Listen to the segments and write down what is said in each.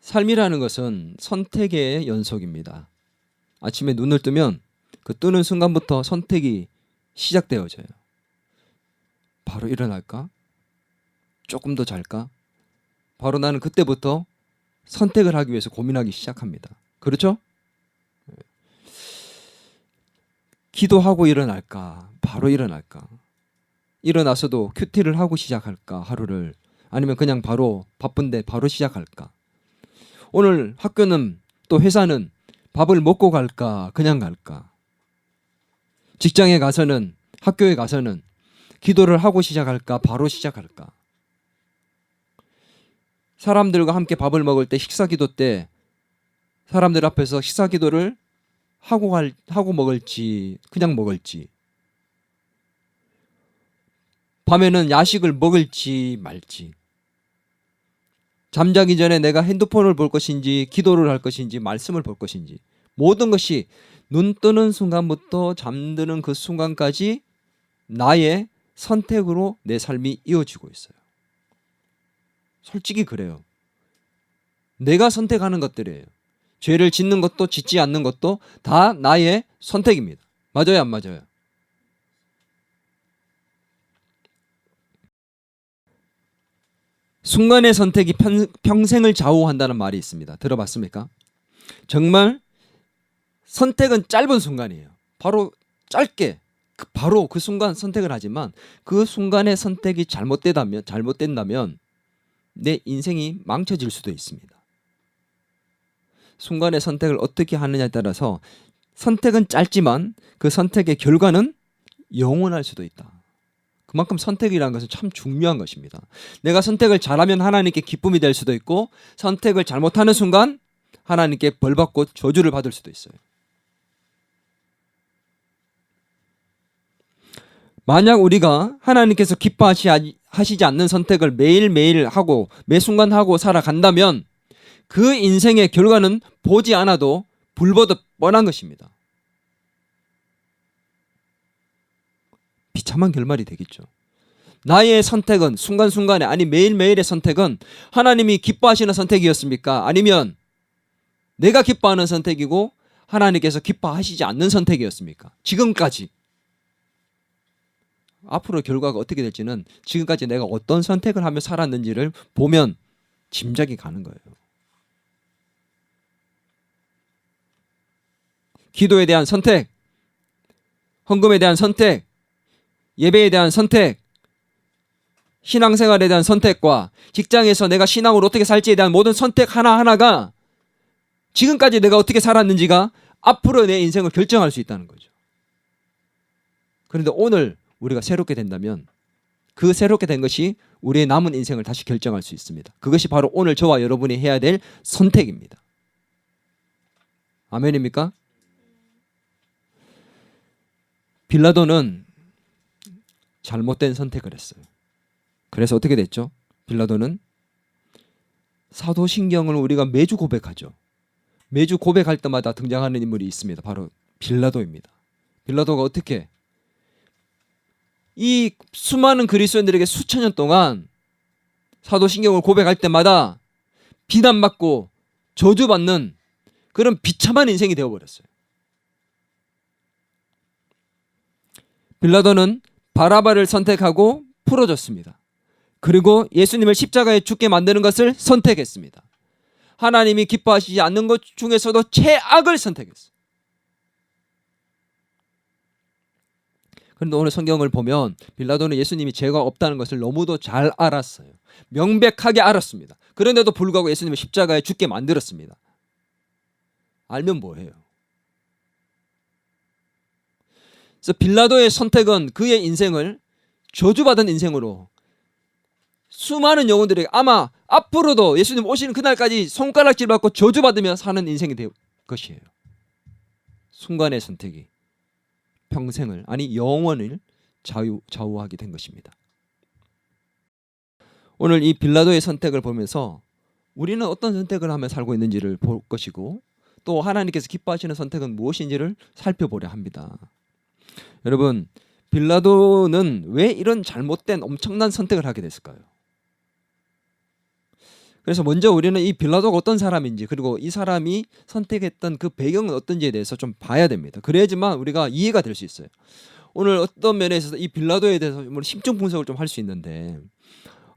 삶이라는 것은 선택의 연속입니다. 아침에 눈을 뜨면 그 뜨는 순간부터 선택이 시작되어져요. 바로 일어날까? 조금 더 잘까? 바로 나는 그때부터 선택을 하기 위해서 고민하기 시작합니다. 그렇죠? 기도하고 일어날까? 바로 일어날까? 일어나서도 큐티를 하고 시작할까? 하루를. 아니면 그냥 바로 바쁜데 바로 시작할까? 오늘 학교는 또 회사는 밥을 먹고 갈까? 그냥 갈까? 직장에 가서는 학교에 가서는 기도를 하고 시작할까? 바로 시작할까? 사람들과 함께 밥을 먹을 때 식사 기도 때 사람들 앞에서 식사 기도를 하고 먹을지 그냥 먹을지, 밤에는 야식을 먹을지 말지, 잠자기 전에 내가 핸드폰을 볼 것인지 기도를 할 것인지 말씀을 볼 것인지, 모든 것이 눈 뜨는 순간부터 잠드는 그 순간까지 나의 선택으로 내 삶이 이어지고 있어요. 솔직히 그래요. 내가 선택하는 것들이에요. 죄를 짓는 것도 짓지 않는 것도 다 나의 선택입니다. 맞아요, 안 맞아요? 순간의 선택이 평생을 좌우한다는 말이 있습니다. 들어봤습니까? 정말 선택은 짧은 순간이에요. 바로 짧게 바로 그 순간 선택을 하지만 그 순간의 선택이 잘못된다면 내 인생이 망쳐질 수도 있습니다. 순간의 선택을 어떻게 하느냐에 따라서 선택은 짧지만 그 선택의 결과는 영원할 수도 있다. 그만큼 선택이라는 것은 참 중요한 것입니다. 내가 선택을 잘하면 하나님께 기쁨이 될 수도 있고, 선택을 잘못하는 순간 하나님께 벌받고 저주를 받을 수도 있어요. 만약 우리가 하나님께서 기뻐하시지 않는 선택을 매일매일 하고 매 순간 하고 살아간다면 그 인생의 결과는 보지 않아도 불보듯 뻔한 것입니다. 비참한 결말이 되겠죠. 나의 선택은 순간순간에, 아니 매일매일의 선택은 하나님이 기뻐하시는 선택이었습니까? 아니면 내가 기뻐하는 선택이고 하나님께서 기뻐하시지 않는 선택이었습니까? 지금까지. 앞으로 결과가 어떻게 될지는 지금까지 내가 어떤 선택을 하며 살았는지를 보면 짐작이 가는 거예요. 기도에 대한 선택, 헌금에 대한 선택, 예배에 대한 선택, 신앙생활에 대한 선택과 직장에서 내가 신앙으로 어떻게 살지에 대한 모든 선택 하나하나가 지금까지 내가 어떻게 살았는지가 앞으로 내 인생을 결정할 수 있다는 거죠. 그런데 오늘 우리가 새롭게 된다면 그 새롭게 된 것이 우리의 남은 인생을 다시 결정할 수 있습니다. 그것이 바로 오늘 저와 여러분이 해야 될 선택입니다. 아멘입니까? 빌라도는 잘못된 선택을 했어요. 그래서 어떻게 됐죠? 빌라도는 사도신경을 우리가 매주 고백하죠. 매주 고백할 때마다 등장하는 인물이 있습니다. 바로 빌라도입니다. 빌라도가 어떻게 이 수많은 그리스도인들에게 수천 년 동안 사도신경을 고백할 때마다 비난받고 저주받는 그런 비참한 인생이 되어버렸어요. 빌라도는 바라바를 선택하고 풀어줬습니다. 그리고 예수님을 십자가에 죽게 만드는 것을 선택했습니다. 하나님이 기뻐하시지 않는 것 중에서도 최악을 선택했어요. 그런데 오늘 성경을 보면 빌라도는 예수님이 죄가 없다는 것을 너무도 잘 알았어요. 명백하게 알았습니다. 그런데도 불구하고 예수님을 십자가에 죽게 만들었습니다. 알면 뭐해요? 그래서 빌라도의 선택은 그의 인생을 저주받은 인생으로 수많은 영혼들에게 아마 앞으로도 예수님 오시는 그날까지 손가락질 받고 저주받으며 사는 인생이 될 것이에요. 순간의 선택이 평생을, 아니 영원을 좌우하게 된 것입니다. 오늘 이 빌라도의 선택을 보면서 우리는 어떤 선택을 하며 살고 있는지를 볼 것이고, 또 하나님께서 기뻐하시는 선택은 무엇인지를 살펴보려 합니다. 여러분, 빌라도는 왜 이런 잘못된 엄청난 선택을 하게 됐을까요? 그래서 먼저 우리는 이 빌라도가 어떤 사람인지, 그리고 이 사람이 선택했던 그 배경은 어떤지에 대해서 좀 봐야 됩니다. 그래야지만 우리가 이해가 될 수 있어요. 오늘 어떤 면에 있어서 이 빌라도에 대해서 심층 분석을 좀 할 수 있는데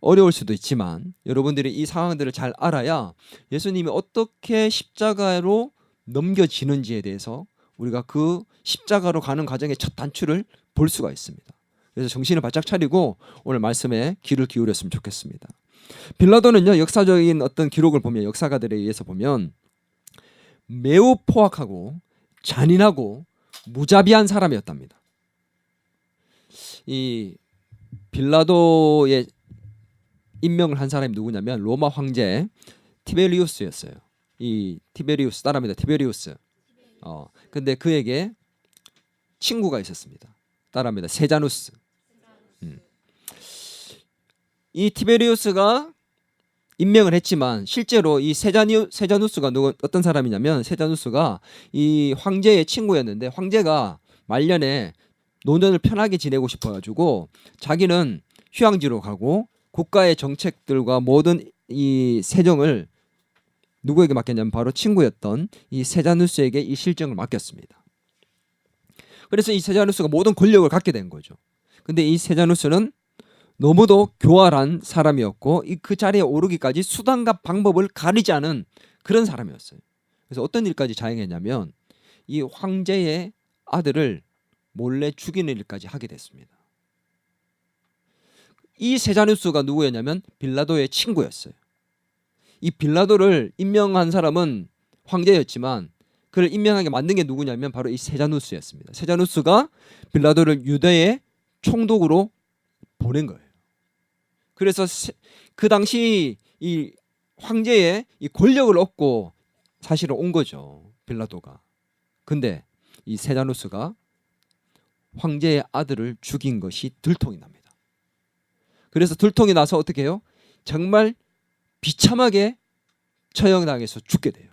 어려울 수도 있지만, 여러분들이 이 상황들을 잘 알아야 예수님이 어떻게 십자가로 넘겨지는지에 대해서 우리가 그 십자가로 가는 과정의 첫 단추를 볼 수가 있습니다. 그래서 정신을 바짝 차리고 오늘 말씀에 귀를 기울였으면 좋겠습니다. 빌라도는요, 역사적인 어떤 기록을 보면, 역사가들에 의해서 보면 매우 포악하고 잔인하고 무자비한 사람이었답니다. 이 빌라도의 임명을 한 사람이 누구냐면 로마 황제 티베리우스였어요. 이 티베리우스 따라합니다. 티베리우스. 근데 그에게 친구가 있었습니다. 따라합니다. 세자누스. 이 티베리우스가 임명을 했지만 실제로 이 세자누스가 어떤 사람이냐면, 세자누스가 이 황제의 친구였는데, 황제가 말년에 노년을 편하게 지내고 싶어가지고 자기는 휴양지로 가고 국가의 정책들과 모든 이 세정을 누구에게 맡겼냐면 바로 친구였던 이 세자누스에게 이 실정을 맡겼습니다. 그래서 이 세자누스가 모든 권력을 갖게 된 거죠. 근데 이 세자누스는 너무도 교활한 사람이었고 그 자리에 오르기까지 수단과 방법을 가리지 않은 그런 사람이었어요. 그래서 어떤 일까지 자행했냐면 이 황제의 아들을 몰래 죽이는 일까지 하게 됐습니다. 이 세자누스가 누구였냐면 빌라도의 친구였어요. 이 빌라도를 임명한 사람은 황제였지만 그를 임명하게 만든 게 누구냐면 바로 이 세자누스였습니다. 세자누스가 빌라도를 유대의 총독으로 보낸 거예요. 그래서 그 당시 이 황제의 이 권력을 얻고 사실은 온 거죠, 빌라도가. 근데 이 세자누스가 황제의 아들을 죽인 것이 들통이 납니다. 그래서 들통이 나서 어떻게 해요? 정말 비참하게 처형당해서 죽게 돼요.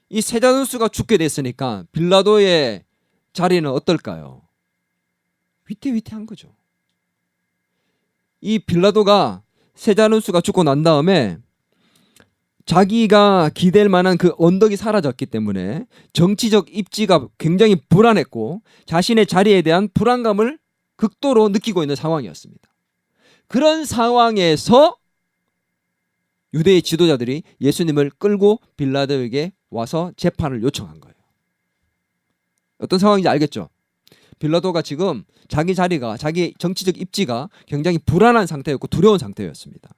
이 세자누스가 죽게 됐으니까 빌라도의 자리는 어떨까요? 위태위태한 거죠. 이 빌라도가 세자누스가 죽고 난 다음에 자기가 기댈 만한 그 언덕이 사라졌기 때문에 정치적 입지가 굉장히 불안했고 자신의 자리에 대한 불안감을 극도로 느끼고 있는 상황이었습니다. 그런 상황에서 유대의 지도자들이 예수님을 끌고 빌라도에게 와서 재판을 요청한 거예요. 어떤 상황인지 알겠죠? 빌라도가 지금 자기 자리가, 자기 정치적 입지가 굉장히 불안한 상태였고 두려운 상태였습니다.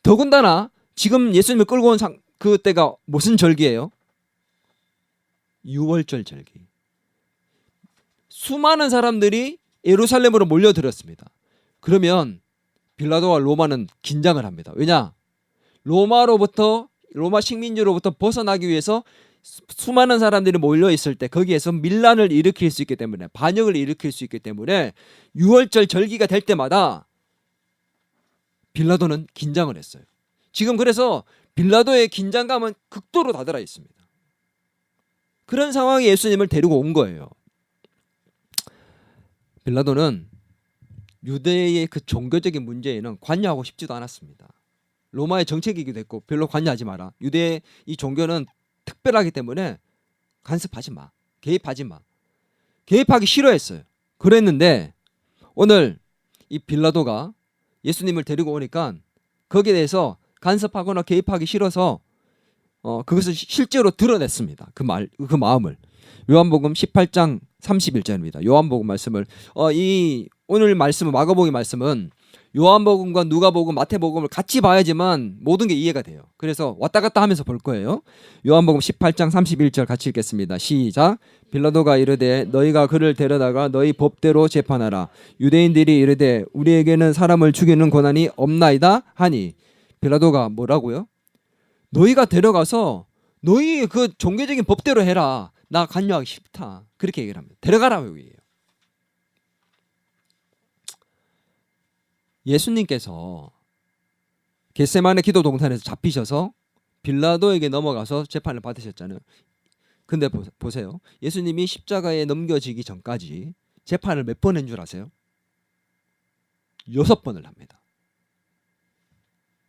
더군다나 지금 예수님을 끌고 온 그때가 무슨 절기예요? 유월절 절기. 수많은 사람들이 예루살렘으로 몰려들었습니다. 그러면 빌라도와 로마는 긴장을 합니다. 왜냐? 로마 식민지로부터 벗어나기 위해서 수많은 사람들이 몰려 있을 때 거기에서 밀란을 일으킬 수 있기 때문에, 반역을 일으킬 수 있기 때문에 유월절 절기가 될 때마다 빌라도는 긴장을 했어요. 지금 그래서 빌라도의 긴장감은 극도로 다들어 있습니다. 그런 상황에 예수님을 데리고 온 거예요. 빌라도는 유대의 그 종교적인 문제에는 관여하고 싶지도 않았습니다. 로마의 정책이기도 했고 별로 관여하지 마라. 유대의 이 종교는 특별하기 때문에 간섭하지 마. 개입하지 마. 개입하기 싫어했어요. 그랬는데 오늘 이 빌라도가 예수님을 데리고 오니까 거기에 대해서 간섭하거나 개입하기 싫어서 그것을 실제로 드러냈습니다. 그 마음을. 요한복음 18장 31절입니다. 요한복음 말씀을 이 오늘 말씀은, 마가복음 말씀은 요한복음과 누가복음, 마태복음을 같이 봐야지만 모든 게 이해가 돼요. 그래서 왔다 갔다 하면서 볼 거예요. 요한복음 18장 31절 같이 읽겠습니다. 시작. 빌라도가 이르되 너희가 그를 데려다가 너희 법대로 재판하라. 유대인들이 이르되 우리에게는 사람을 죽이는 권한이 없나이다 하니, 빌라도가 뭐라고요? 너희가 데려가서 너희 그 종교적인 법대로 해라. 나 관여하기 싫다. 그렇게 얘기를 합니다. 데려가라고 얘기해요. 예수님께서 겟세마네 기도 동산에서 잡히셔서 빌라도에게 넘어가서 재판을 받으셨잖아요. 근데 보세요. 예수님이 십자가에 넘겨지기 전까지 재판을 몇 번 한 줄 아세요? 6번을 합니다.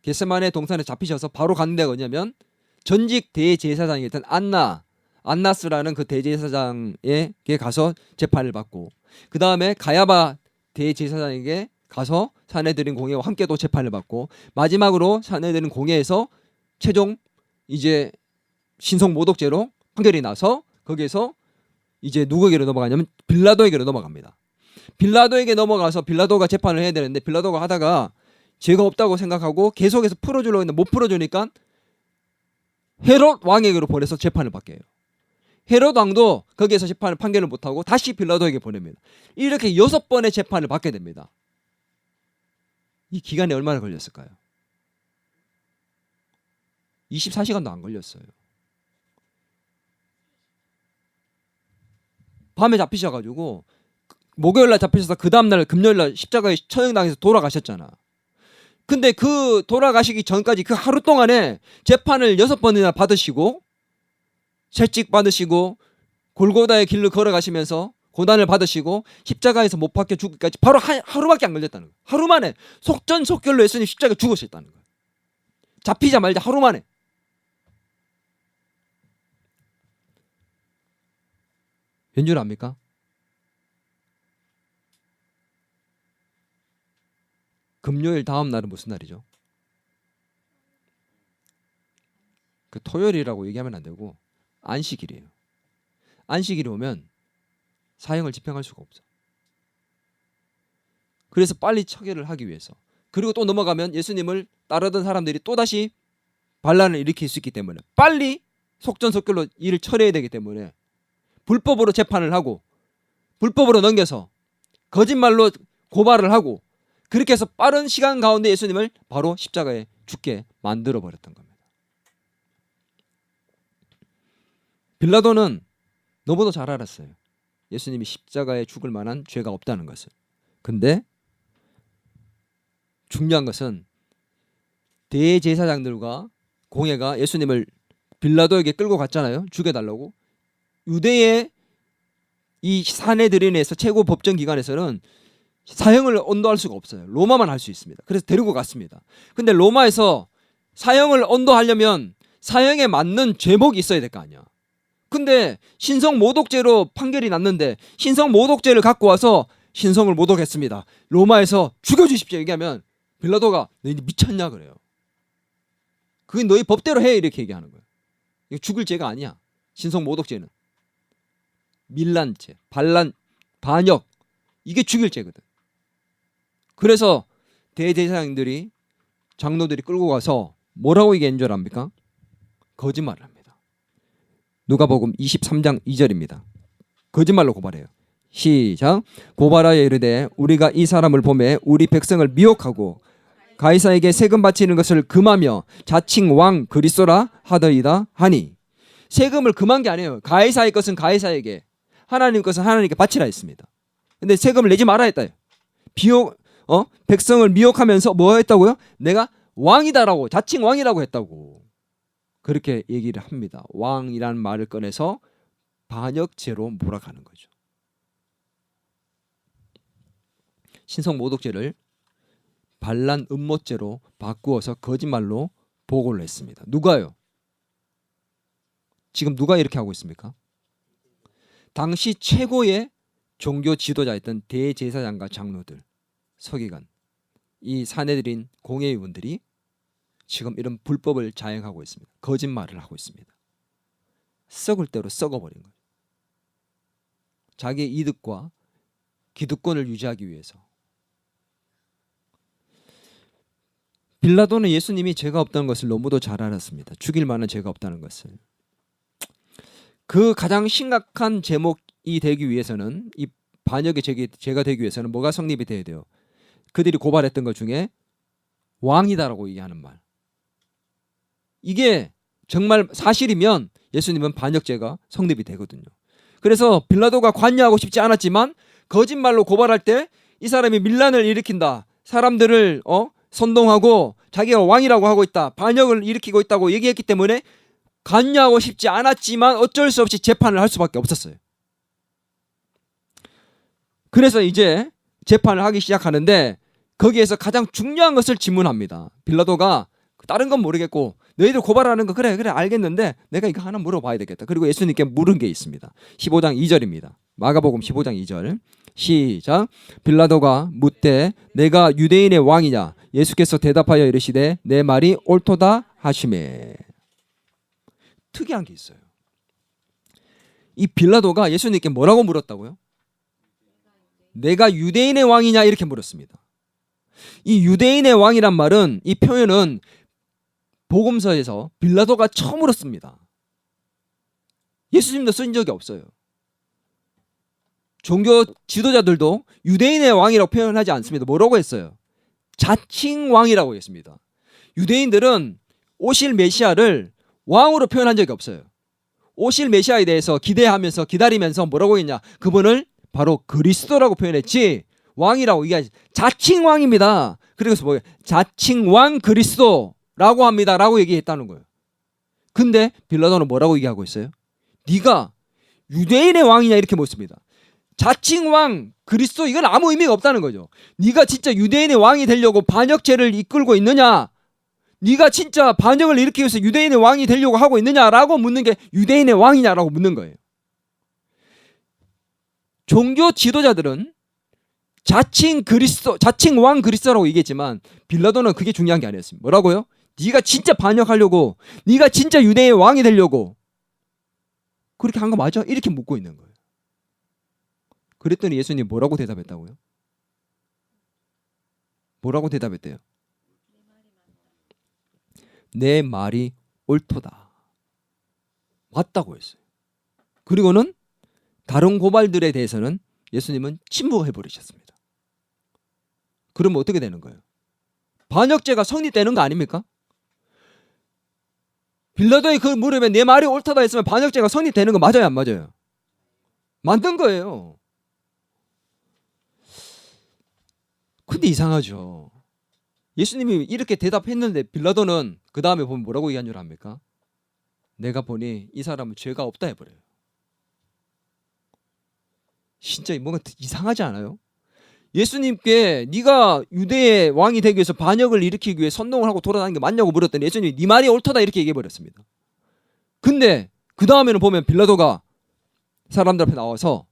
겟세마네 동산에 잡히셔서 바로 가는 데가 어디냐면 전직 대제사장이었던 안나스라는 그 대제사장에게 가서 재판을 받고, 그 다음에 가야바 대제사장에게 가서 사내들인 공회와 함께 또 재판을 받고, 마지막으로 사내들인 공회에서 최종 이제 신성 모독죄로 판결이 나서 거기에서 이제 누구에게로 넘어가냐면 빌라도에게로 넘어갑니다. 빌라도에게 넘어가서 빌라도가 재판을 해야 되는데, 빌라도가 하다가 죄가 없다고 생각하고 계속해서 풀어주려고 했는데 못 풀어주니까 헤롯 왕에게로 보내서 재판을 받게 해요. 헤롯 왕도 거기에서 재판을 판결을 못하고 다시 빌라도에게 보냅니다. 이렇게 6번의 재판을 받게 됩니다. 이 기간이 얼마나 걸렸을까요? 24시간도 안 걸렸어요. 밤에 잡히셔가지고 목요일날 잡히셔서 그 다음날 금요일날 십자가에 처형당해서 돌아가셨잖아. 근데 그 돌아가시기 전까지 그 하루 동안에 재판을 6번이나 받으시고 채찍 받으시고 골고다의 길을 걸어가시면서 고난을 받으시고 십자가에서 못 박혀 죽기까지 바로 하루밖에 안 걸렸다는 거예요. 하루 만에 속전속결로 예수님 십자가에 죽으셨다는 거예요. 잡히자마자 하루 만에. 왠 줄 압니까? 금요일 다음 날은 무슨 날이죠? 그 토요일이라고 얘기하면 안 되고 안식일이에요. 안식일이 오면 사형을 집행할 수가 없어. 그래서 빨리 처결을 하기 위해서, 그리고 또 넘어가면 예수님을 따르던 사람들이 또다시 반란을 일으킬 수 있기 때문에 빨리 속전속결로 일을 처리해야 되기 때문에 불법으로 재판을 하고 불법으로 넘겨서 거짓말로 고발을 하고, 그렇게 해서 빠른 시간 가운데 예수님을 바로 십자가에 죽게 만들어 버렸던 겁니다. 빌라도는 너무도 잘 알았어요. 예수님이 십자가에 죽을 만한 죄가 없다는 것을. 근데 중요한 것은 대제사장들과 공회가 예수님을 빌라도에게 끌고 갔잖아요. 죽여달라고. 유대의 이 사내들인에서 최고 법정 기관에서는 사형을 언도할 수가 없어요. 로마만 할 수 있습니다. 그래서 데리고 갔습니다. 근데 로마에서 사형을 언도하려면 사형에 맞는 죄목이 있어야 될 거 아니야. 근데 신성 모독죄로 판결이 났는데 신성 모독죄를 갖고 와서 신성을 모독했습니다, 로마에서 죽여주십시오 얘기하면 빌라도가 너희 미쳤냐 그래요. 그게 너희 법대로 해 이렇게 얘기하는 거예요. 이거 죽을 죄가 아니야. 신성 모독죄는 밀란죄, 반란, 반역, 이게 죽일 죄거든. 그래서 대제사장들이 장로들이 끌고 가서 뭐라고 얘기한 줄 압니까? 거짓말을 합니다. 누가복음 23장 2절입니다. 거짓말로 고발해요. 시작. 고발하여 이르되 우리가 이 사람을 보매 우리 백성을 미혹하고 가이사에게 세금 바치는 것을 금하며 자칭 왕 그리스도라 하더이다 하니. 세금을 금한 게 아니에요. 가이사의 것은 가이사에게, 하나님 것은 하나님께 바치라 했습니다. 근데 세금을 내지 말아 했다. 백성을 미혹하면서 뭐 했다고요? 내가 왕이다라고, 자칭 왕이라고 했다고 그렇게 얘기를 합니다. 왕이라는 말을 꺼내서 반역죄로 몰아가는 거죠. 신성 모독죄를 반란 음모죄로 바꾸어서 거짓말로 보고를 했습니다. 누가요? 지금 누가 이렇게 하고 있습니까? 당시 최고의 종교 지도자였던 대제사장과 장로들, 서기관, 이 사내들인 공회의원들이 지금 이런 불법을 자행하고 있습니다. 거짓말을 하고 있습니다. 썩을 대로 썩어버린 거예요. 자기의 이득과 기득권을 유지하기 위해서. 빌라도는 예수님이 죄가 없다는 것을 너무도 잘 알았습니다. 죽일 만한 죄가 없다는 것을. 그 가장 심각한 제목이 되기 위해서는, 이 반역의 죄가 되기 위해서는 뭐가 성립이 돼야 돼요? 그들이 고발했던 것 중에 왕이다라고 얘기하는 말. 이게 정말 사실이면 예수님은 반역죄가 성립이 되거든요. 그래서 빌라도가 관여하고 싶지 않았지만 거짓말로 고발할 때 이 사람이 밀란을 일으킨다, 사람들을 선동하고 자기가 왕이라고 하고 있다, 반역을 일으키고 있다고 얘기했기 때문에 관여하고 싶지 않았지만 어쩔 수 없이 재판을 할 수밖에 없었어요. 그래서 이제 재판을 하기 시작하는데 거기에서 가장 중요한 것을 질문합니다. 빌라도가 다른 건 모르겠고 너희들 고발하는 거 그래 알겠는데 내가 이거 하나 물어봐야 되겠다. 그리고 예수님께 물은 게 있습니다. 15장 2절입니다. 마가복음 15장 2절 시작. 빌라도가 묻되 내가 유대인의 왕이냐? 예수께서 대답하여 이르시되 내 말이 옳도다 하시매. 특이한 게 있어요. 이 빌라도가 예수님께 뭐라고 물었다고요? 내가 유대인의 왕이냐 이렇게 물었습니다. 이 유대인의 왕이란 말은 이 표현은 복음서에서 빌라도가 처음으로 씁니다. 예수님도 쓴 적이 없어요. 종교 지도자들도 유대인의 왕이라고 표현하지 않습니다. 뭐라고 했어요? 자칭 왕이라고 했습니다. 유대인들은 오실 메시아를 왕으로 표현한 적이 없어요. 오실 메시아에 대해서 기대하면서 기다리면서 뭐라고 했냐? 그분을 바로 그리스도라고 표현했지 왕이라고 얘기하지. 자칭 왕입니다. 그래서 뭐예요? 자칭 왕 그리스도라고 합니다. 라고 얘기했다는 거예요. 근데 빌라도는 뭐라고 얘기하고 있어요? 네가 유대인의 왕이냐 이렇게 묻습니다. 자칭 왕 그리스도 이건 아무 의미가 없다는 거죠. 네가 진짜 유대인의 왕이 되려고 반역죄를 이끌고 있느냐? 네가 진짜 반역을 일으키기 위해서 유대인의 왕이 되려고 하고 있느냐라고 묻는 게 유대인의 왕이냐라고 묻는 거예요. 종교 지도자들은 자칭 그리스도, 자칭 왕 그리스도라고 얘기했지만 빌라도는 그게 중요한 게 아니었습니다. 뭐라고요? 네가 진짜 반역하려고, 네가 진짜 유대인의 왕이 되려고 그렇게 한 거 맞아? 이렇게 묻고 있는 거예요. 그랬더니 예수님 뭐라고 대답했다고요? 뭐라고 대답했대요? 내 말이 옳도다. 맞다고 했어요. 그리고는 다른 고발들에 대해서는 예수님은 침묵해 버리셨습니다. 그러면 어떻게 되는 거예요? 반역죄가 성립되는 거 아닙니까? 빌라도의 그 무릎에 내 말이 옳다다 했으면 반역죄가 성립되는 거 맞아요, 안 맞아요? 만든 거예요. 근데 이상하죠. 예수님이 이렇게 대답했는데 빌라도는 그 다음에 보면 뭐라고 얘기한 줄 압니까? 내가 보니 이 사람은 죄가 없다 해버려요. 진짜 뭔가 이상하지 않아요? 예수님께 네가 유대의 왕이 되기 위해서 반역을 일으키기 위해 선동을 하고 돌아다니는 게 맞냐고 물었더니 예수님이 네 말이 옳다 이렇게 얘기해버렸습니다. 근데 그 다음에는 보면 빌라도가 사람들 앞에 나와서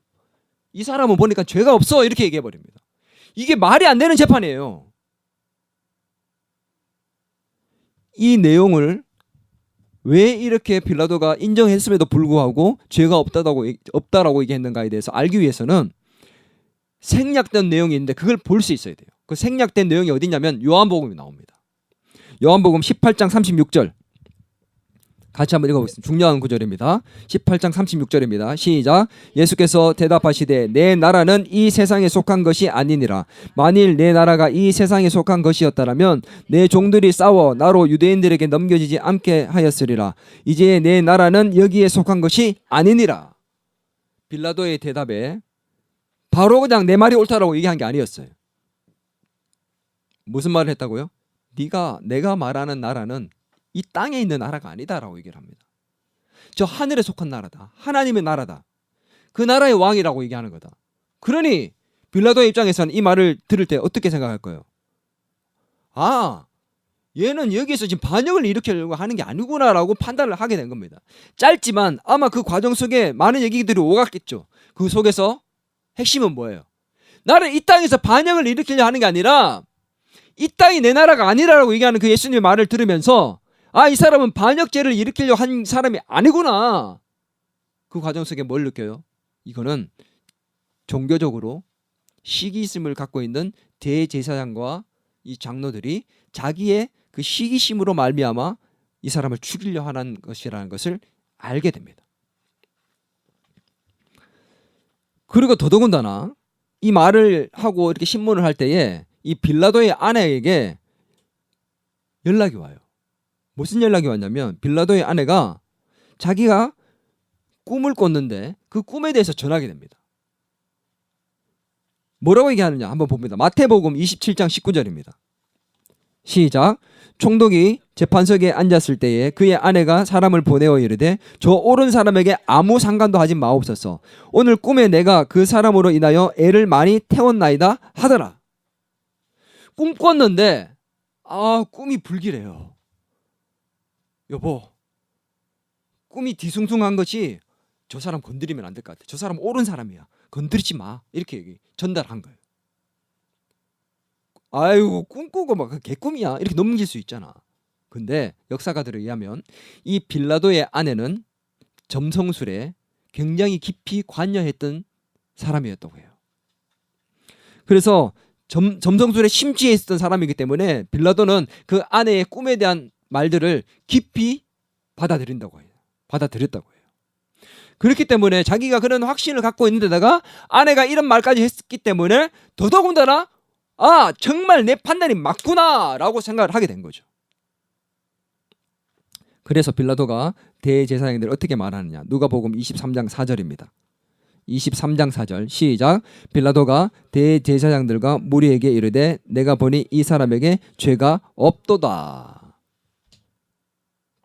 이 사람은 보니까 죄가 없어 이렇게 얘기해버립니다. 이게 말이 안 되는 재판이에요. 이 내용을 왜 이렇게 빌라도가 인정했음에도 불구하고 죄가 없다라고 얘기했는가에 대해서 알기 위해서는 생략된 내용이 있는데 그걸 볼 수 있어야 돼요. 그 생략된 내용이 어디냐면 요한복음이 나옵니다. 요한복음 18장 36절 같이 한번 읽어보겠습니다. 중요한 구절입니다. 18장 36절입니다. 시작. 예수께서 대답하시되 내 나라는 이 세상에 속한 것이 아니니라. 만일 내 나라가 이 세상에 속한 것이었다면 내 종들이 싸워 나로 유대인들에게 넘겨지지 않게 하였으리라. 이제 내 나라는 여기에 속한 것이 아니니라. 빌라도의 대답에 바로 그냥 내 말이 옳다라고 얘기한 게 아니었어요. 무슨 말을 했다고요? 내가 말하는 나라는 이 땅에 있는 나라가 아니다라고 얘기를 합니다. 저 하늘에 속한 나라다. 하나님의 나라다. 그 나라의 왕이라고 얘기하는 거다. 그러니 빌라도의 입장에서는 이 말을 들을 때 어떻게 생각할 거예요? 아, 얘는 여기서 지금 반역을 일으키려고 하는 게 아니구나라고 판단을 하게 된 겁니다. 짧지만 아마 그 과정 속에 많은 얘기들이 오갔겠죠. 그 속에서 핵심은 뭐예요? 나는 이 땅에서 반역을 일으키려 하는 게 아니라 이 땅이 내 나라가 아니라고 얘기하는 그 예수님의 말을 들으면서 이 사람은 반역죄를 일으키려고 한 사람이 아니구나. 그 과정 속에 뭘 느껴요? 이거는 종교적으로 시기심을 갖고 있는 대제사장과 이 장로들이 자기의 그 시기심으로 말미암아 이 사람을 죽이려 하는 것이라는 것을 알게 됩니다. 그리고 더더군다나 이 말을 하고 이렇게 신문을 할 때에 이 빌라도의 아내에게 연락이 와요. 무슨 연락이 왔냐면 빌라도의 아내가 자기가 꿈을 꿨는데 그 꿈에 대해서 전하게 됩니다. 뭐라고 얘기하느냐 한번 봅니다. 마태복음 27장 19절입니다. 시작. 총독이 재판석에 앉았을 때에 그의 아내가 사람을 보내어 이르되 저 옳은 사람에게 아무 상관도 하지 마옵소서. 오늘 꿈에 내가 그 사람으로 인하여 애를 많이 태웠나이다 하더라. 꿈 꿨는데 꿈이 불길해요. 여보, 꿈이 뒤숭숭한 것이 저 사람 건드리면 안 될 것 같아. 저 사람 옳은 사람이야. 건드리지 마. 이렇게 전달한 거예요. 아이고, 꿈꾸고 막 개꿈이야. 이렇게 넘길 수 있잖아. 근데 역사가들에 의하면 이 빌라도의 아내는 점성술에 굉장히 깊이 관여했던 사람이었다고 해요. 그래서 점성술에 심취해 있었던 사람이기 때문에 빌라도는 그 아내의 꿈에 대한 말들을 깊이 받아들였다고 해요. 그렇기 때문에 자기가 그런 확신을 갖고 있는데다가 아내가 이런 말까지 했기 때문에 더더군다나 정말 내 판단이 맞구나 라고 생각을 하게 된 거죠. 그래서 빌라도가 대제사장들 어떻게 말하느냐. 누가복음 23장 4절입니다. 23장 4절 시작. 빌라도가 대제사장들과 무리에게 이르되 내가 보니 이 사람에게 죄가 없도다.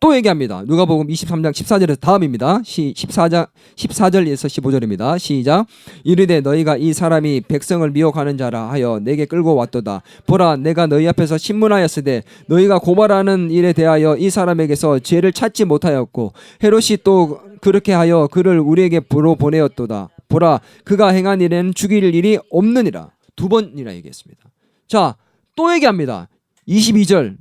또 얘기합니다. 누가복음 23장 14절에서 다음입니다. 14절에서 15절입니다. 시작. 이르되 너희가 이 사람이 백성을 미혹하는 자라 하여 내게 끌고 왔도다. 보라, 내가 너희 앞에서 신문하였으되 너희가 고발하는 일에 대하여 이 사람에게서 죄를 찾지 못하였고 헤롯이 또 그렇게 하여 그를 우리에게 보내었도다. 보라, 그가 행한 일에는 죽일 일이 없느니라. 두 번이나 얘기했습니다. 자, 또 얘기합니다. 23장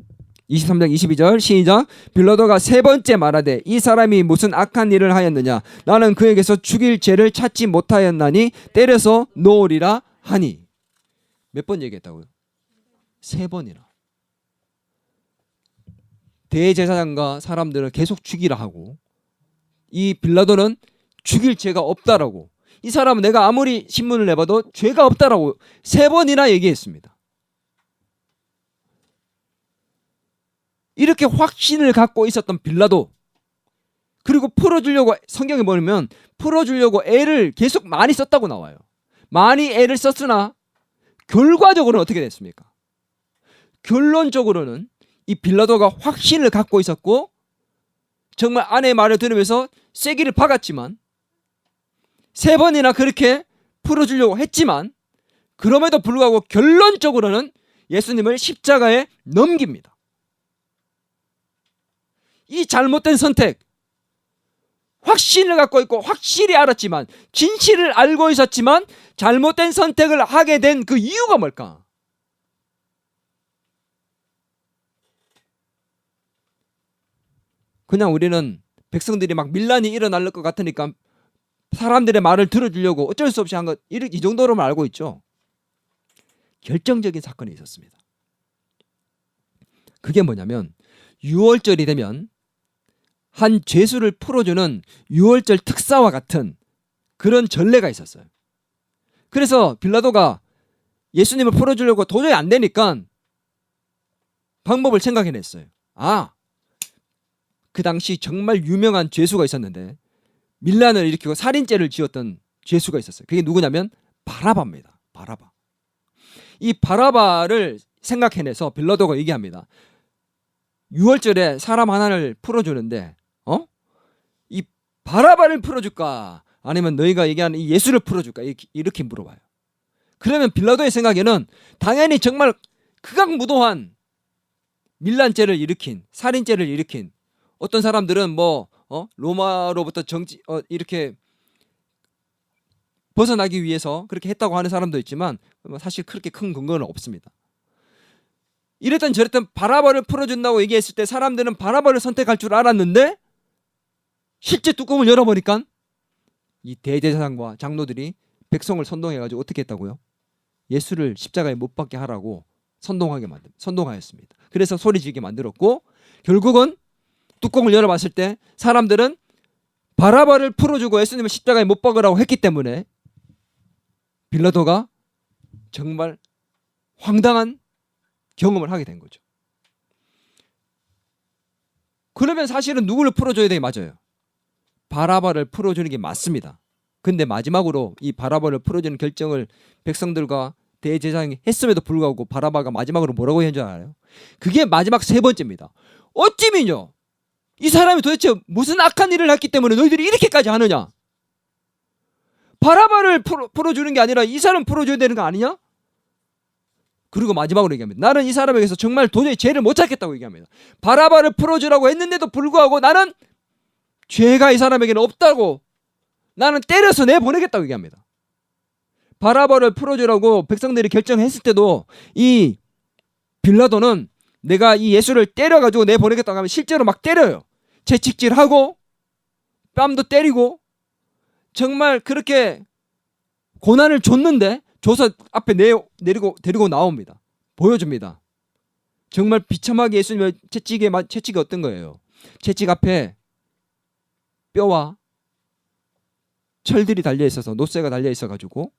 22절 시작. 빌라도가 세 번째 말하되 이 사람이 무슨 악한 일을 하였느냐. 나는 그에게서 죽일 죄를 찾지 못하였나니 때려서 놓으리라 하니. 몇 번 얘기했다고요? 세 번이나. 대제사장과 사람들을 계속 죽이라 하고 이 빌라도는 죽일 죄가 없다라고, 이 사람은 내가 아무리 신문을 내봐도 죄가 없다라고 세 번이나 얘기했습니다. 이렇게 확신을 갖고 있었던 빌라도, 그리고 풀어주려고, 성경에 보면 풀어주려고 애를 계속 많이 썼다고 나와요. 많이 애를 썼으나 결과적으로는 어떻게 됐습니까? 결론적으로는 이 빌라도가 확신을 갖고 있었고 정말 아내의 말을 들으면서 쐐기를 박았지만, 세 번이나 그렇게 풀어주려고 했지만 그럼에도 불구하고 결론적으로는 예수님을 십자가에 넘깁니다. 이 잘못된 선택, 확신을 갖고 있고 확실히 알았지만, 진실을 알고 있었지만 잘못된 선택을 하게 된 그 이유가 뭘까? 그냥 우리는 백성들이 막 밀란이 일어날 것 같으니까 사람들의 말을 들어주려고 어쩔 수 없이 한 것, 이 정도로만 알고 있죠. 결정적인 사건이 있었습니다. 그게 뭐냐면 6월절이 되면 한 죄수를 풀어주는 6월절 특사와 같은 그런 전례가 있었어요. 그래서 빌라도가 예수님을 풀어주려고 도저히 안 되니까 방법을 생각해냈어요. 그 당시 정말 유명한 죄수가 있었는데, 밀란을 일으키고 살인죄를 지었던 죄수가 있었어요. 그게 누구냐면 바라바입니다. 바라바. 이 바라바를 생각해내서 빌라도가 얘기합니다. 6월절에 사람 하나를 풀어주는데 이 바라바를 풀어줄까, 아니면 너희가 얘기하는 이 예수를 풀어줄까, 이렇게 물어봐요. 그러면 빌라도의 생각에는 당연히 정말 극악무도한 밀란죄를 일으킨, 살인죄를 일으킨, 어떤 사람들은 로마로부터 이렇게 벗어나기 위해서 그렇게 했다고 하는 사람도 있지만 사실 그렇게 큰 근거는 없습니다. 이랬던 저랬던 바라바를 풀어준다고 얘기했을 때 사람들은 바라바를 선택할 줄 알았는데, 실제 뚜껑을 열어보니까 이 대제사장과 장로들이 백성을 선동해가지고 어떻게 했다고요? 예수를 십자가에 못 박게 하라고 선동하였습니다. 그래서 소리지게 만들었고, 결국은 뚜껑을 열어봤을 때 사람들은 바라바를 풀어주고 예수님을 십자가에 못 박으라고 했기 때문에 빌라도가 정말 황당한 경험을 하게 된 거죠. 그러면 사실은 누구를 풀어줘야 되게 맞아요? 바라바를 풀어주는 게 맞습니다. 근데 마지막으로 이 바라바를 풀어주는 결정을 백성들과 대제사장이 했음에도 불구하고 바라바가 마지막으로 뭐라고 했는 줄 알아요? 그게 마지막 세 번째입니다. 어찌미뇨? 이 사람이 도대체 무슨 악한 일을 했기 때문에 너희들이 이렇게까지 하느냐? 바라바를 풀어주는 게 아니라 이 사람 풀어줘야 되는 거 아니냐? 그리고 마지막으로 얘기합니다. 나는 이 사람에게서 정말 도저히 죄를 못 찾겠다고 얘기합니다. 바라바를 풀어주라고 했는데도 불구하고 나는 죄가 이 사람에게는 없다고, 나는 때려서 내보내겠다고 얘기합니다. 바라바를 풀어주라고 백성들이 결정했을 때도 이 빌라도는 내가 이 예수를 때려가지고 내보내겠다고 하면 실제로 막 때려요. 채찍질하고 뺨도 때리고 정말 그렇게 고난을 줬는데, 줘서 앞에 데리고 나옵니다. 보여줍니다. 정말 비참하게 예수님의 채찍이 어떤 거예요? 채찍 앞에 뼈와 철들이 달려 있어서, 노쇠가 달려 있어 가지고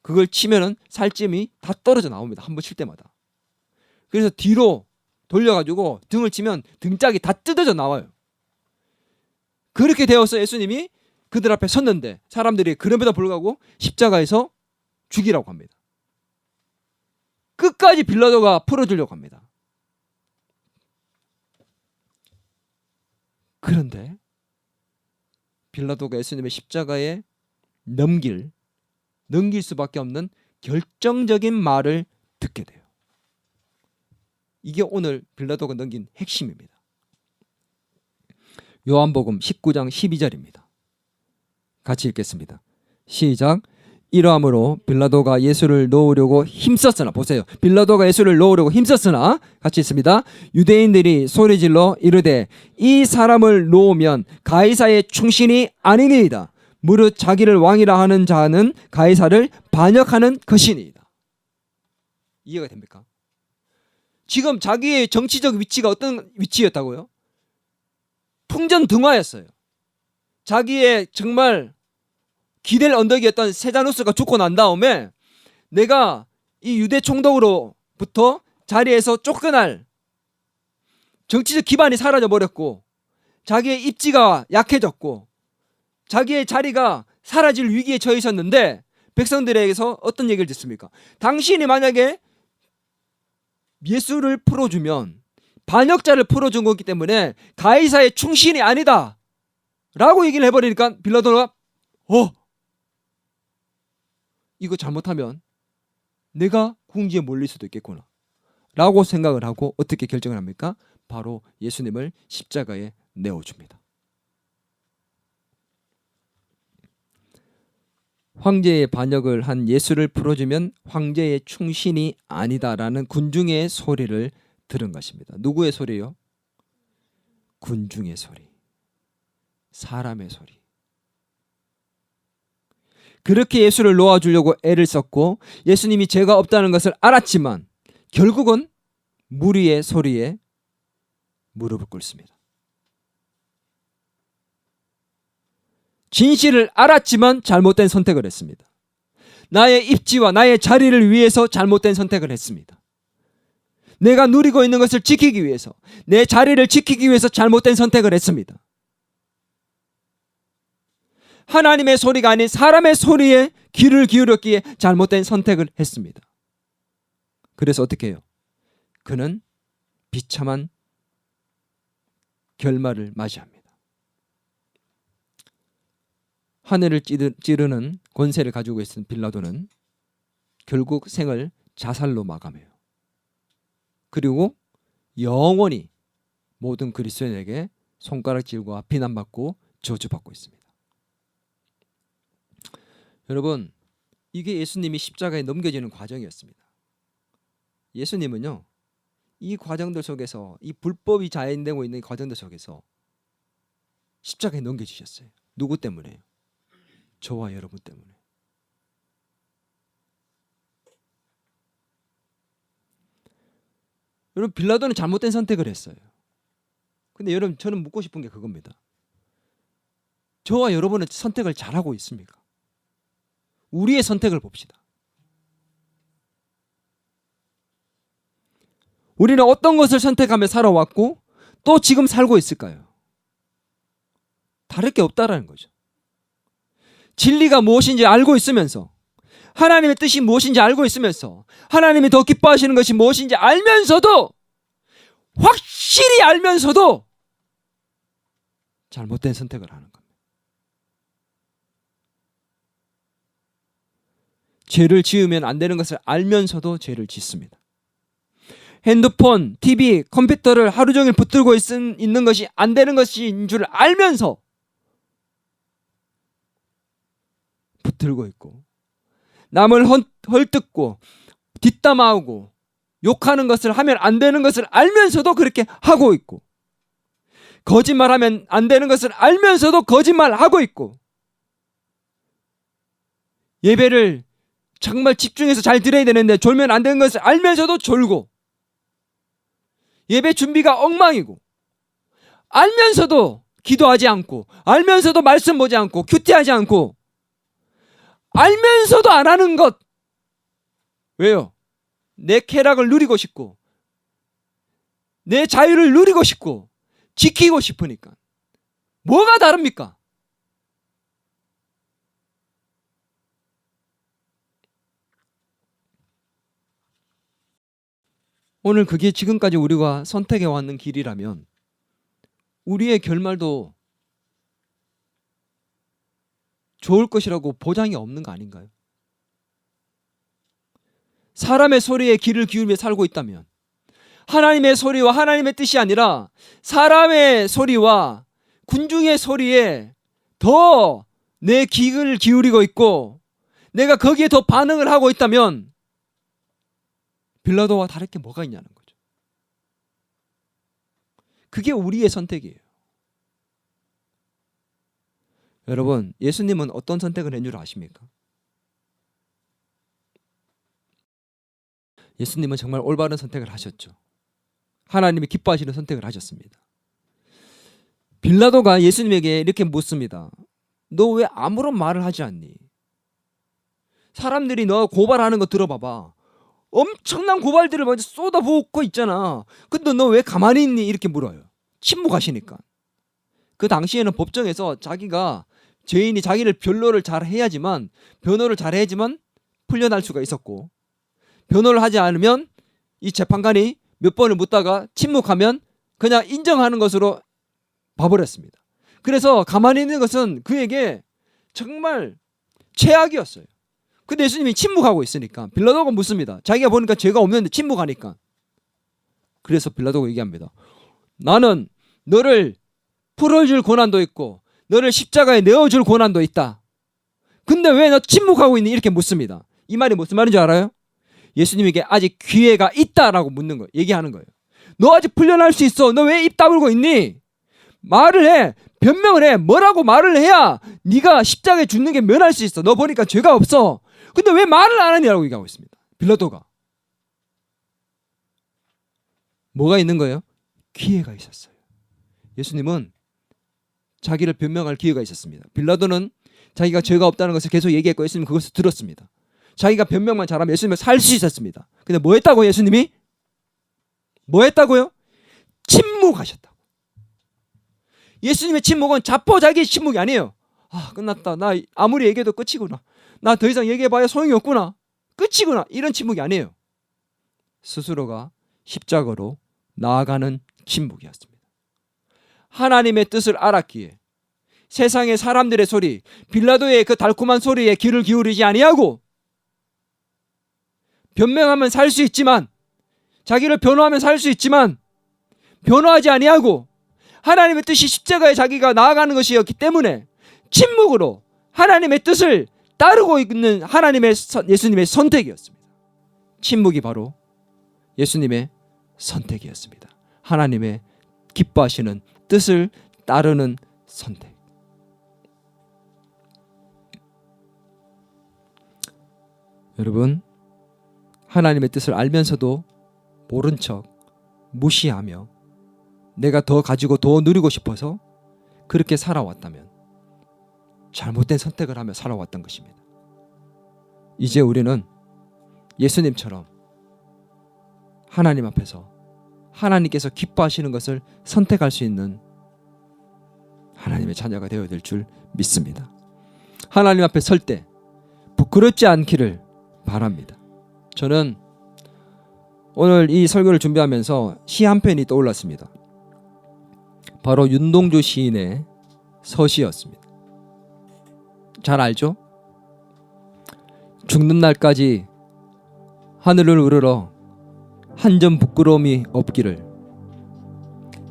그걸 치면은 살점이 다 떨어져 나옵니다. 한 번 칠 때마다. 그래서 뒤로 돌려 가지고 등을 치면 등짝이 다 뜯어져 나와요. 그렇게 되어서 예수님이 그들 앞에 섰는데 사람들이 그럼에도 불구하고 십자가에서 죽이라고 합니다. 끝까지 빌라도가 풀어주려고 합니다. 그런데 빌라도가 예수님의 십자가에 넘길 수밖에 없는 결정적인 말을 듣게 돼요. 이게 오늘 빌라도가 넘긴 핵심입니다. 요한복음 19장 12절입니다. 같이 읽겠습니다. 시작. 이러함으로 빌라도가 예수를 놓으려고 힘썼으나, 보세요. 빌라도가 예수를 놓으려고 힘썼으나, 같이 있습니다. 유대인들이 소리질러 이르되 이 사람을 놓으면 가이사의 충신이 아니니이다. 무릇 자기를 왕이라 하는 자는 가이사를 반역하는 것이니이다. 이해가 됩니까? 지금 자기의 정치적 위치가 어떤 위치였다고요? 풍전등화였어요. 자기의 정말 기댈 언덕이었던 세자누스가 죽고 난 다음에 내가 이 유대 총독으로부터 자리에서 쫓겨날 정치적 기반이 사라져 버렸고, 자기의 입지가 약해졌고, 자기의 자리가 사라질 위기에 처해 있었는데 백성들에게서 어떤 얘기를 듣습니까? 당신이 만약에 예수를 풀어주면 반역자를 풀어준 거기 때문에 가이사의 충신이 아니다 라고 얘기를 해버리니까 빌라도가 이거 잘못하면 내가 궁지에 몰릴 수도 있겠구나 라고 생각을 하고 어떻게 결정을 합니까? 바로 예수님을 십자가에 내어줍니다. 황제의 반역을 한 예수를 풀어주면 황제의 충신이 아니다라는 군중의 소리를 들은 것입니다. 누구의 소리요? 군중의 소리, 사람의 소리. 그렇게 예수를 놓아주려고 애를 썼고 예수님이 죄가 없다는 것을 알았지만 결국은 무리의 소리에 무릎을 꿇습니다. 진실을 알았지만 잘못된 선택을 했습니다. 나의 입지와 나의 자리를 위해서 잘못된 선택을 했습니다. 내가 누리고 있는 것을 지키기 위해서, 내 자리를 지키기 위해서 잘못된 선택을 했습니다. 하나님의 소리가 아닌 사람의 소리에 귀를 기울였기에 잘못된 선택을 했습니다. 그래서 어떻게 해요? 그는 비참한 결말을 맞이합니다. 하늘을 찌르는 권세를 가지고 있던 빌라도는 결국 생을 자살로 마감해요. 그리고 영원히 모든 그리스도인에게 손가락질과 비난받고 저주받고 있습니다. 여러분, 이게 예수님이 십자가에 넘겨지는 과정이었습니다. 예수님은요, 이 과정들 속에서, 이 불법이 자행되고 있는 과정들 속에서 십자가에 넘겨지셨어요. 누구 때문에요? 저와 여러분 때문에. 여러분, 빌라도는 잘못된 선택을 했어요. 근데 여러분, 저는 묻고 싶은 게 그겁니다. 저와 여러분은 선택을 잘하고 있습니까? 우리의 선택을 봅시다. 우리는 어떤 것을 선택하며 살아왔고 또 지금 살고 있을까요? 다를 게 없다라는 거죠. 진리가 무엇인지 알고 있으면서, 하나님의 뜻이 무엇인지 알고 있으면서, 하나님이 더 기뻐하시는 것이 무엇인지 알면서도, 확실히 알면서도 잘못된 선택을 하는 겁니다. 죄를 지으면 안 되는 것을 알면서도 죄를 짓습니다. 핸드폰, TV, 컴퓨터를 하루 종일 붙들고 있는 것이 안 되는 것인 줄 알면서 붙들고 있고, 남을 헐뜯고 뒷담화하고 욕하는 것을 하면 안 되는 것을 알면서도 그렇게 하고 있고, 거짓말하면 안 되는 것을 알면서도 거짓말하고 있고, 예배를 정말 집중해서 잘 드려야 되는데 졸면 안 되는 것을 알면서도 졸고, 예배 준비가 엉망이고, 알면서도 기도하지 않고, 알면서도 말씀 보지 않고, 큐티하지 않고, 알면서도 안 하는 것. 왜요? 내 쾌락을 누리고 싶고, 내 자유를 누리고 싶고, 지키고 싶으니까. 뭐가 다릅니까? 오늘 그게 지금까지 우리가 선택해 왔는 길이라면 우리의 결말도 좋을 것이라고 보장이 없는 거 아닌가요? 사람의 소리에 귀를 기울여 살고 있다면, 하나님의 소리와 하나님의 뜻이 아니라 사람의 소리와 군중의 소리에 더 내 귀를 기울이고 있고 내가 거기에 더 반응을 하고 있다면 빌라도와 다를 게 뭐가 있냐는 거죠. 그게 우리의 선택이에요. 여러분, 예수님은 어떤 선택을 한 줄 아십니까? 예수님은 정말 올바른 선택을 하셨죠. 하나님이 기뻐하시는 선택을 하셨습니다. 빌라도가 예수님에게 이렇게 묻습니다. 너 왜 아무런 말을 하지 않니? 사람들이 너 고발하는 거 들어봐봐. 엄청난 고발들을 먼저 쏟아붓고 있잖아. 근데 너 왜 가만히 있니? 이렇게 물어요. 침묵하시니까. 그 당시에는 법정에서 자기가 죄인이 자기를 변호를 잘 해야지만 풀려날 수가 있었고, 변호를 하지 않으면 이 재판관이 몇 번을 묻다가 침묵하면 그냥 인정하는 것으로 봐버렸습니다. 그래서 가만히 있는 것은 그에게 정말 최악이었어요. 근데 예수님이 침묵하고 있으니까 빌라도가 묻습니다. 자기가 보니까 죄가 없는데 침묵하니까. 그래서 빌라도가 얘기합니다. 나는 너를 풀어줄 권한도 있고 너를 십자가에 내어줄 권한도 있다. 근데 왜 너 침묵하고 있니? 이렇게 묻습니다. 이 말이 무슨 말인 줄 알아요? 예수님에게 아직 기회가 있다라고 묻는 거예요. 얘기하는 거예요. 너 아직 풀려날 수 있어. 너 왜 입 다물고 있니? 말을 해. 변명을 해. 뭐라고 말을 해야 네가 십자가에 죽는 게 면할 수 있어. 너 보니까 죄가 없어. 근데 왜 말을 안 하냐고 얘기하고 있습니다. 빌라도가. 뭐가 있는 거예요? 기회가 있었어요. 예수님은 자기를 변명할 기회가 있었습니다. 빌라도는 자기가 죄가 없다는 것을 계속 얘기했고 예수님은 그것을 들었습니다. 자기가 변명만 잘하면 예수님은 살 수 있었습니다. 근데 뭐 했다고 예수님이? 뭐 했다고요? 침묵하셨다고. 예수님의 침묵은 자포자기의 침묵이 아니에요. 아, 끝났다. 나 아무리 얘기해도 끝이구나. 나 더 이상 얘기해봐야 소용이 없구나. 끝이구나. 이런 침묵이 아니에요. 스스로가 십자가로 나아가는 침묵이었습니다. 하나님의 뜻을 알았기에 세상의 사람들의 소리, 빌라도의 그 달콤한 소리에 귀를 기울이지 아니하고 변명하면 살 수 있지만, 자기를 변호하면 살 수 있지만 변호하지 아니하고 하나님의 뜻이 십자가에 자기가 나아가는 것이었기 때문에 침묵으로 하나님의 뜻을 따르고 있는 예수님의 선택이었습니다. 침묵이 바로 예수님의 선택이었습니다. 하나님의 기뻐하시는 뜻을 따르는 선택. 여러분, 하나님의 뜻을 알면서도 모른 척 무시하며 내가 더 가지고 더 누리고 싶어서 그렇게 살아왔다면 잘못된 선택을 하며 살아왔던 것입니다. 이제 우리는 예수님처럼 하나님 앞에서 하나님께서 기뻐하시는 것을 선택할 수 있는 하나님의 자녀가 되어야 될 줄 믿습니다. 하나님 앞에 설 때 부끄럽지 않기를 바랍니다. 저는 오늘 이 설교를 준비하면서 시 한 편이 떠올랐습니다. 바로 윤동주 시인의 서시였습니다. 잘 알죠? 죽는 날까지 하늘을 우러러 한 점 부끄러움이 없기를.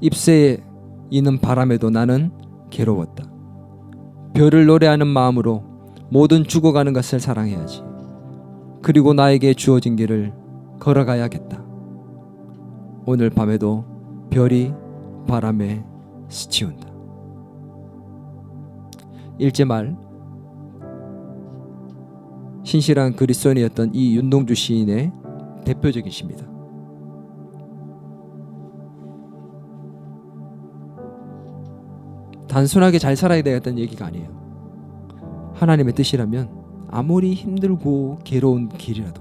잎새에 이는 바람에도 나는 괴로웠다. 별을 노래하는 마음으로 모든 죽어가는 것을 사랑해야지. 그리고 나에게 주어진 길을 걸어가야겠다. 오늘 밤에도 별이 바람에 스치운다. 일제말 신실한 그리스도인이었던 이 윤동주 시인의 대표적인 시입니다. 단순하게 잘 살아야 되겠다는 얘기가 아니에요. 하나님의 뜻이라면 아무리 힘들고 괴로운 길이라도,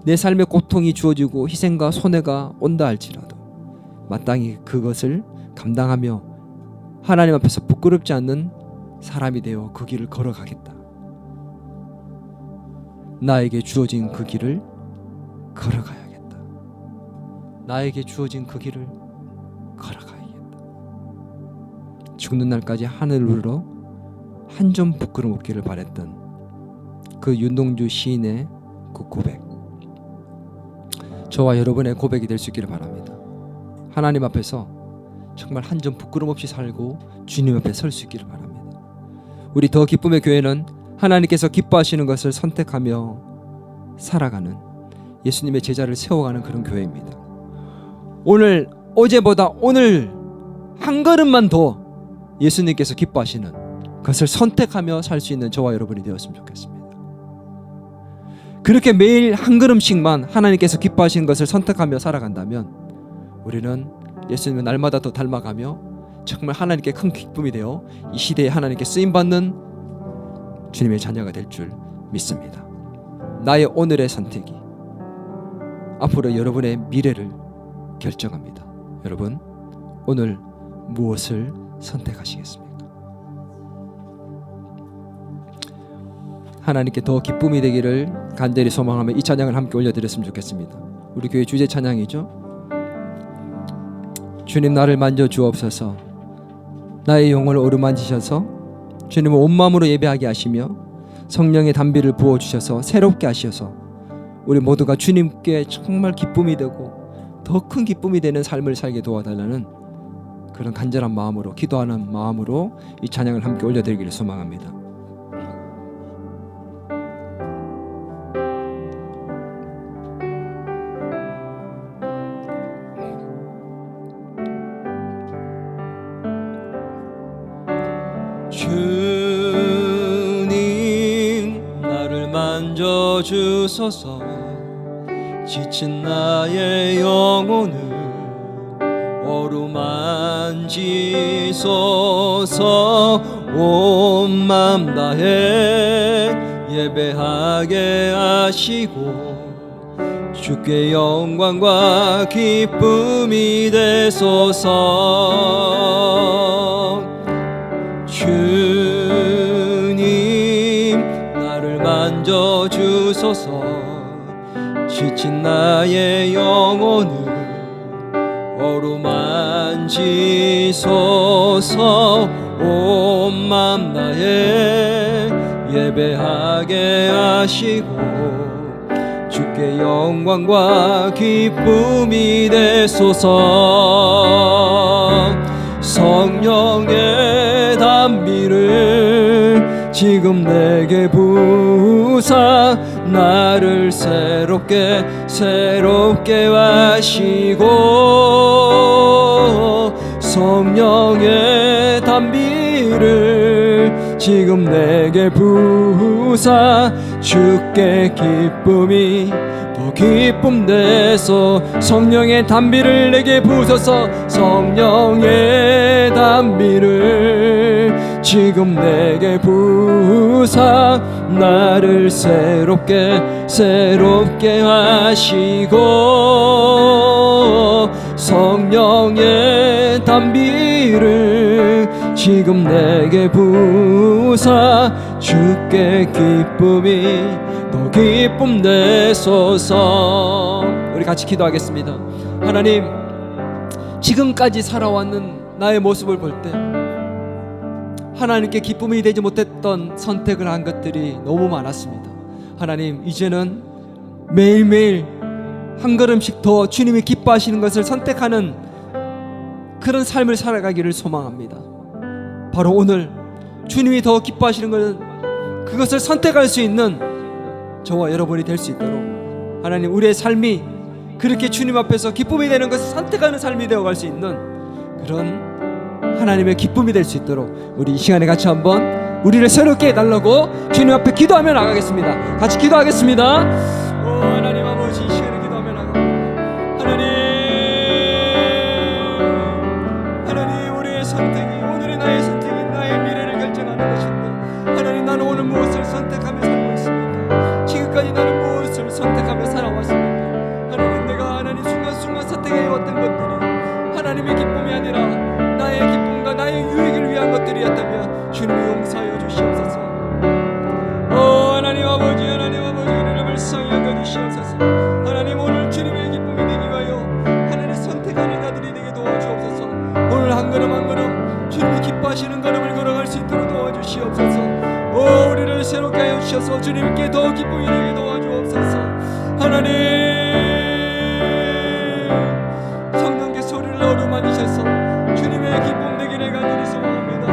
내 삶에 고통이 주어지고 희생과 손해가 온다 할지라도 마땅히 그것을 감당하며 하나님 앞에서 부끄럽지 않는 사람이 되어 그 길을 걸어가겠다. 나에게 주어진 그 길을 걸어가야겠다. 나에게 주어진 그 길을 걸어가야겠다. 죽는 날까지 하늘을 우러러 한 점 부끄럼 없기를 바랬던 그 윤동주 시인의 그 고백, 저와 여러분의 고백이 될 수 있기를 바랍니다. 하나님 앞에서 정말 한 점 부끄럼 없이 살고 주님 앞에 설 수 있기를 바랍니다. 우리 더 기쁨의 교회는 하나님께서 기뻐하시는 것을 선택하며 살아가는 예수님의 제자를 세워가는 그런 교회입니다. 오늘 어제보다 오늘 한 걸음만 더 예수님께서 기뻐하시는 것을 선택하며 살 수 있는 저와 여러분이 되었으면 좋겠습니다. 그렇게 매일 한 걸음씩만 하나님께서 기뻐하시는 것을 선택하며 살아간다면 우리는 예수님을 날마다 더 닮아가며 정말 하나님께 큰 기쁨이 되어 이 시대에 하나님께 쓰임받는 주님의 자녀가 될 줄 믿습니다. 나의 오늘의 선택이 앞으로 여러분의 미래를 결정합니다. 여러분, 오늘 무엇을 선택하시겠습니까? 하나님께 더 기쁨이 되기를 간절히 소망하며 이 찬양을 함께 올려드렸으면 좋겠습니다. 우리 교회 주제 찬양이죠. 주님 나를 만져 주옵소서. 나의 영혼을 어루만지셔서 주님을 온 마음으로 예배하게 하시며 성령의 담비를 부어주셔서 새롭게 하셔서 우리 모두가 주님께 정말 기쁨이 되고 더 큰 기쁨이 되는 삶을 살게 도와달라는 그런 간절한 마음으로, 기도하는 마음으로 이 찬양을 함께 올려드리기를 소망합니다. 주님 나를 만져주소서. 지친 나의 영혼을 어루만지소서. 온 맘 다해 예배하게 하시고 주께 영광과 기쁨이 되소서. 주님 나를 만져주소서. 지친 나의 영혼을 어루만지소서. 온 맘 다해 예배하게 하시고 주께 영광과 기쁨이 되소서. 성령의 담비를 지금 내게 부사 나를 새롭게 하시고 성령의 담비를 지금 내게 부사 주께 기쁨이 더 기쁨 되소. 성령의 담비를 내게 부소서. 성령의 담비를 지금 내게 부사 나를 새롭게 하시고 성령의 담비를 지금 내게 부사 주께 기쁨이 더 기쁨 되소서. 우리 같이 기도하겠습니다. 하나님, 지금까지 살아왔는 나의 모습을 볼 때 하나님께 기쁨이 되지 못했던 선택을 한 것들이 너무 많았습니다. 하나님, 이제는 매일매일 한 걸음씩 더 주님이 기뻐하시는 것을 선택하는 그런 삶을 살아가기를 소망합니다. 바로 오늘 주님이 더 기뻐하시는 것은 그것을 선택할 수 있는 저와 여러분이 될 수 있도록 하나님, 우리의 삶이 그렇게 주님 앞에서 기쁨이 되는 것을 선택하는 삶이 되어갈 수 있는 그런 하나님의 기쁨이 될 수 있도록 우리 이 시간에 같이 한번 우리를 새롭게 해달라고 주님 앞에 기도하며 나가겠습니다. 같이 기도하겠습니다. 하나님 아버지, 이 시간에 기도하며 나갑니다. 하나님, 우리의 선택이, 오늘의 나의 선택이 나의 미래를 결정하는 것인데, 하나님, 나는 오늘 무엇을 선택하며 살고 있습니까? 지금까지 나는 무엇을 선택하며 살아왔습니까? 하나님, 내가 하나님 순간순간 선택해왔던 것들이 하나님의 기쁨이 아니라 나의 기쁨과 나의 유익을 위한 것들이었다면 주님이 용서하여 주시옵소서. 하나님 아버지, 하나님 아버지, 우리를 불쌍히 여겨 주시옵소서. 하나님, 오늘 주님의 기쁨이 되기 위하여 하나님 선택하는 자들이 되게 도와주옵소서. 오늘 한 걸음 한 걸음 주님이 기뻐하시는 걸음을 걸어갈 수 있도록 도와주시옵소서. 우리를 새롭게 하여 주셔서 주님께 더 기쁨이 되게 도와주옵소서. 하나님, 성령께 소리를 어루만지셔서 주님의 기쁨 되기를 간절히 소망합니다.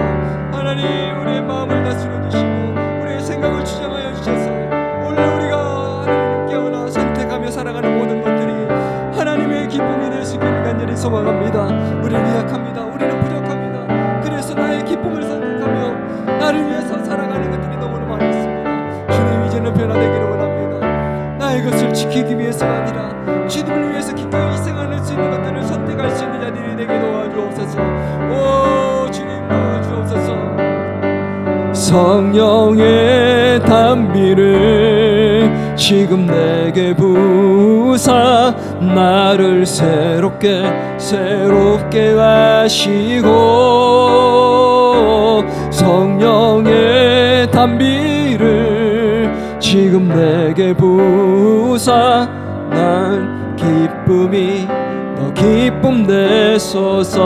하나님, 우리의 마음을 다스려 주시고 우리의 생각을 주장하여 주셔서 오늘 우리가 하나님 깨어나 선택하며 살아가는 모든 것들이 하나님의 기쁨이 될 수 있기를 간절히 소망합니다. 우리는 약합니다. 우리는 부족합니다. 그래서 나의 기쁨을 선택하며 나를 위해서 살아가는 것들이 너무나 많이 있습니다. 주님, 이제는 변화되기를 원합니다. 나의 것을 지키기 위해서가 아니라 주님을 위해서 기꺼이 희생할 수 있는 것들을 선택할 수 있는 자들이 되게 도와주옵소서. 주님, 도와주옵소서. 성령의 단비를 지금 내게 부사 나를 새롭게 하시고, 성령의 단비를 지금 내게 부사 난 기쁨이 더 기쁨 내소서.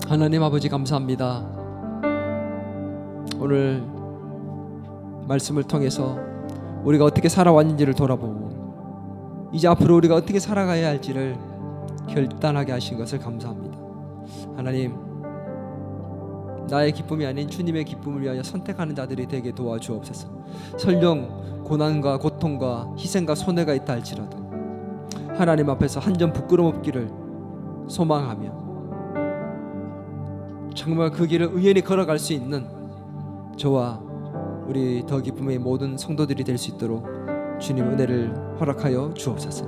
하나님 아버지, 감사합니다. 오늘 말씀을 통해서 우리가 어떻게 살아왔는지를 돌아보고 이제 앞으로 우리가 어떻게 살아가야 할지를 결단하게 하신 것을 감사합니다. 하나님, 나의 기쁨이 아닌 주님의 기쁨을 위하여 선택하는 자들이 되게 도와주옵소서. 설령 고난과 고통과 희생과 손해가 있다 할지라도 하나님 앞에서 한 점 부끄럼 없기를 소망하며 정말 그 길을 의연히 걸어갈 수 있는 저와 우리 더 기쁨의 모든 성도들이 될 수 있도록 주님 은혜를 허락하여 주옵소서.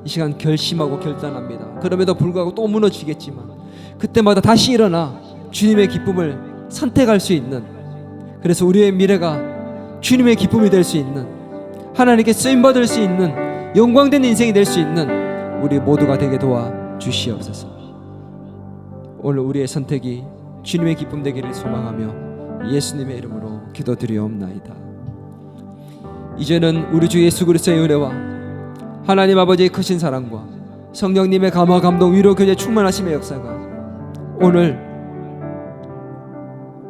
이 시간 결심하고 결단합니다. 그럼에도 불구하고 또 무너지겠지만 그때마다 다시 일어나 주님의 기쁨을 선택할 수 있는, 그래서 우리의 미래가 주님의 기쁨이 될 수 있는, 하나님께 쓰임받을 수 있는 영광된 인생이 될 수 있는 우리 모두가 되게 도와주시옵소서. 오늘 우리의 선택이 주님의 기쁨 되기를 소망하며 예수님의 이름으로 기도드리옵나이다. 이제는 우리 주 예수 그리스도의 은혜와 하나님 아버지의 크신 사랑과 성령님의 감화 감동 위로 교제 충만하심의 역사가 오늘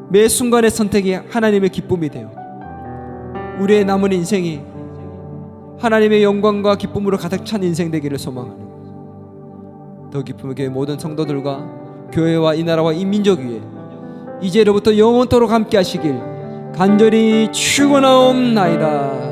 매 순간의 선택이 하나님의 기쁨이 되어 우리의 남은 인생이 하나님의 영광과 기쁨으로 가득 찬 인생 되기를 소망하는 더 기쁨의 교회 모든 성도들과 교회와 이 나라와 이 민족 위에 이제로부터 영원토록 함께 하시길 간절히 축원하옵나이다.